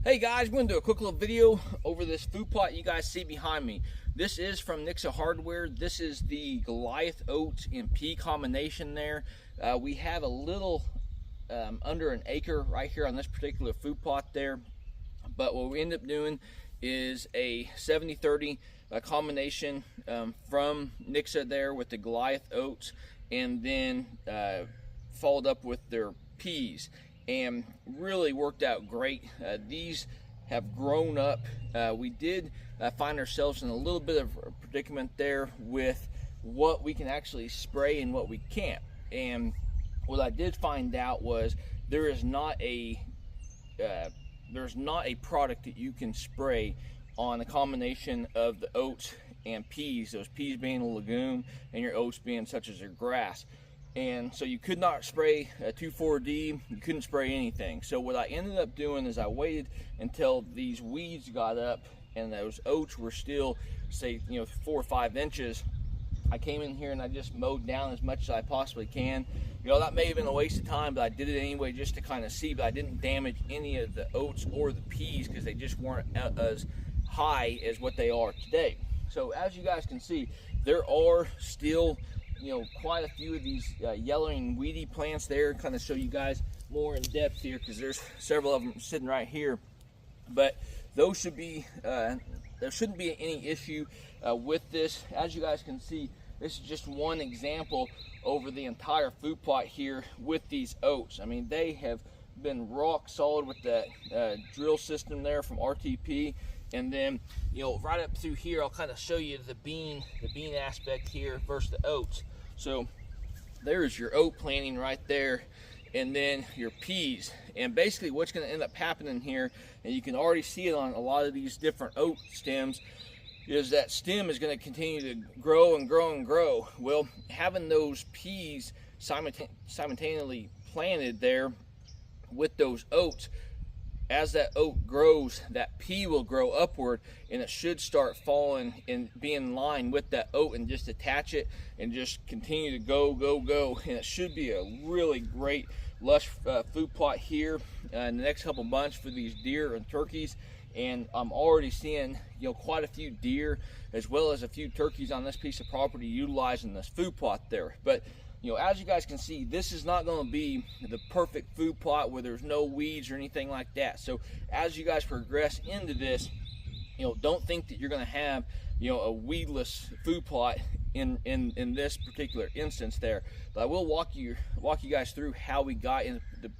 Hey guys, we're going to do a quick little video over this food plot you guys see behind me. This is from Nixa Hardware. This is the Goliath oats and pea combination there. We have a little under an acre right here on this particular food plot there. But what we end up doing is a 70-30 combination from Nixa there with the Goliath oats, and then followed up with their peas. And really worked out great. These have grown up. We did find ourselves in a little bit of a predicament there with what we can actually spray and what we can't. And what I did find out was there's not a product that you can spray on a combination of the oats and peas, those peas being a legume and your oats being such as your grass. And so you could not spray a 2,4-D, you couldn't spray anything. So what I ended up doing is I waited until these weeds got up and those oats were still, say, 4 or 5 inches. I came in here and I just mowed down as much as I possibly can. That may have been a waste of time, but I did it anyway just to kind of see, but I didn't damage any of the oats or the peas because they just weren't as high as what they are today. So as you guys can see, there are still quite a few of these yellowing weedy plants there. Kind of show you guys more in depth here because there's several of them sitting right here. But those should be, there shouldn't be any issue with this. As you guys can see, this is just one example over the entire food plot here with these oats. I mean, they have been rock solid with that drill system there from RTP. And then, right up through here, I'll kind of show you the bean aspect here versus the oats. So there's your oat planting right there, and then your peas. And basically what's going to end up happening here, and you can already see it on a lot of these different oat stems, is that stem is going to continue to grow and grow and grow. Well, having those peas simultaneously planted there with those oats, as that oat grows, that pea will grow upward, and it should start falling and be in line with that oat and just attach it and just continue to go. And it should be a really great lush food plot here in the next couple months for these deer and turkeys. And I'm already seeing quite a few deer as well as a few turkeys on this piece of property utilizing this food plot there. But as you guys can see, this is not going to be the perfect food plot where there's no weeds or anything like that. So as you guys progress into this, don't think that you're going to have a weedless food plot in this particular instance there. But I will walk you guys through how we got in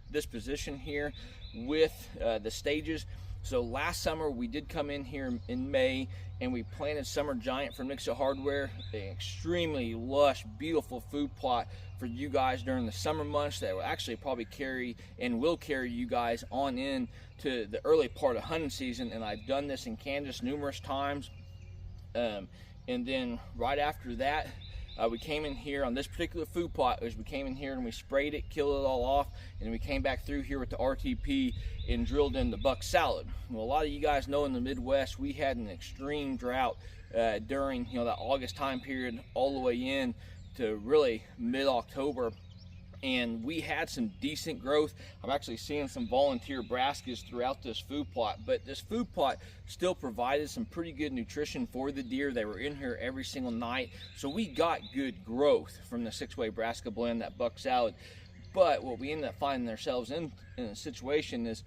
this position here with the stages. So last summer we did come in here in May and we planted Summer Giant from Nixa Hardware, an extremely lush, beautiful food plot for you guys during the summer months that will actually probably carry and will carry you guys on in to the early part of hunting season. And I've done this in Kansas numerous times. And then right after that, we came in here on this particular food plot. We came in here and we sprayed it, killed it all off, and we came back through here with the RTP and drilled in the buck salad. Well, a lot of you guys know in the Midwest we had an extreme drought during that August time period all the way in to really mid-October. And we had some decent growth. I'm actually seeing some volunteer brassicas throughout this food plot, but this food plot still provided some pretty good nutrition for the deer. They were in here every single night, so we got good growth from the 6-way brassica blend, that buck salad. But what we ended up finding ourselves in a situation is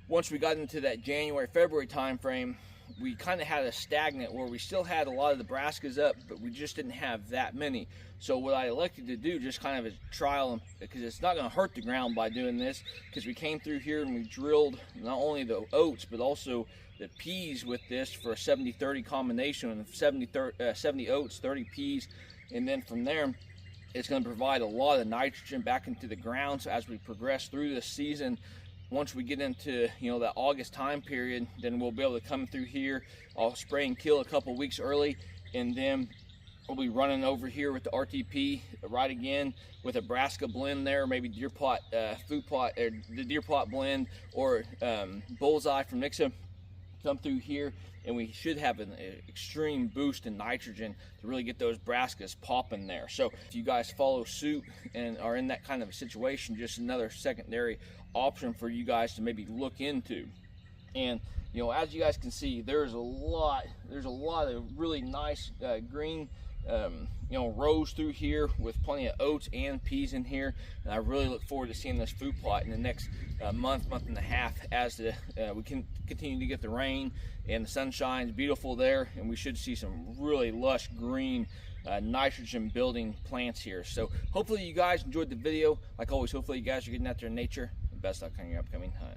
once we got into that January, February time frame, we kind of had a stagnant where we still had a lot of the brassicas up, but we just didn't have that many. So what I elected to do, just kind of a trial, because it's not going to hurt the ground by doing this, because we came through here and we drilled not only the oats but also the peas with this for a 70-30 combination of 70 oats, 30 peas, and then from there it's going to provide a lot of nitrogen back into the ground. So as we progress through this season, once we get into that August time period, then we'll be able to come through here. I'll spray and kill a couple weeks early, and then we'll be running over here with the RTP right again with a brassica blend there, maybe deer plot food plot, or the deer plot blend, or bullseye from Nixa. Come through here and we should have an extreme boost in nitrogen to really get those brassicas popping there. So if you guys follow suit and are in that kind of a situation, just another secondary option for you guys to maybe look into. And you know, as you guys can see, there's a lot of really nice green you know, rows through here with plenty of oats and peas in here. And I really look forward to seeing this food plot in the next month and a half, as we can continue to get the rain and the sunshine is beautiful there, and we should see some really lush green nitrogen building plants here. So hopefully you guys enjoyed the video. Like always, hopefully you guys are getting out there in nature. Best luck on your upcoming hunt.